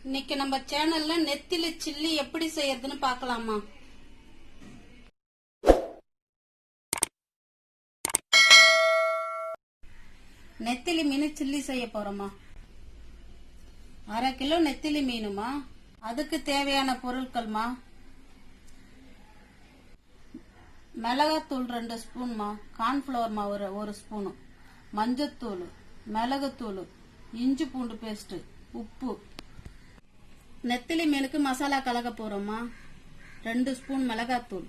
இன்னைக்கு நம்ம சேனல்ல நெத்திலி சில்லி எப்படி செய்யறதுன்னு பார்க்கலாமா? நெத்திலி மீன் சில்லி செய்ய போறோமா? 1/2 கிலோ நெத்திலி மீனுமா, அதுக்கு தேவையான பொருட்கள்மா: மிளகாத்தூள் 2 ஸ்பூன்மா, கார்ன்ஃபிளவர் மாவு 1 ஸ்பூனு, மஞ்சத்தூள், மிளகுத்தூள், இஞ்சி பூண்டு பேஸ்ட், உப்பு. நெத்திலி மீனுக்கு மசாலா கலக்க போறோமா: 2 ஸ்பூன் மிளகாத்தூள்,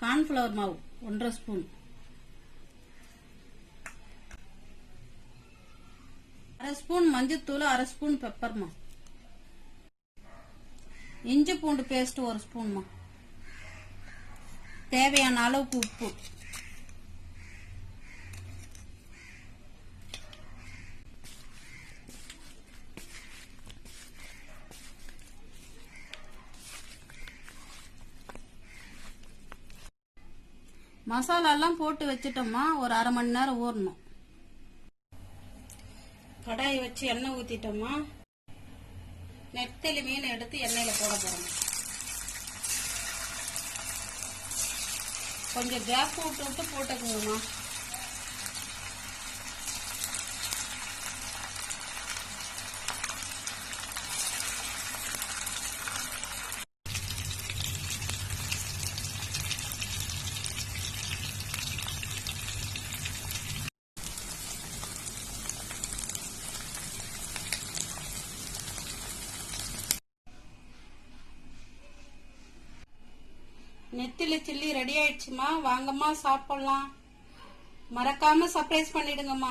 கார்ன்ஃபிளவர் மாவு 1/2 ஸ்பூன், 1/2 ஸ்பூன் மஞ்சத்தூள், 1/2 ஸ்பூன் பெப்பர்மா, இஞ்சி பூண்டு பேஸ்ட் 1 ஸ்பூன்மா, தேவையான அளவுக்கு உப்பு. மசாலா எல்லாம் போட்டு வச்சிட்டோமா, ஒரு 1/2 மணி நேரம் ஊறணும். கடாயை வச்சு எண்ணெய் ஊத்திட்டோமா, நெத்திலி மீன் எடுத்து எண்ணெயில போட போறோம். கொஞ்சம் கேப் விட்டு விட்டு போட்டுக்குங்கம்மா. நெத்திலி சில்லி ரெடி ஆயிடுச்சுமா, வாங்கம்மா சாப்பிடலாம். மறக்காம சர்ப்ரைஸ் பண்ணிடுங்கம்மா.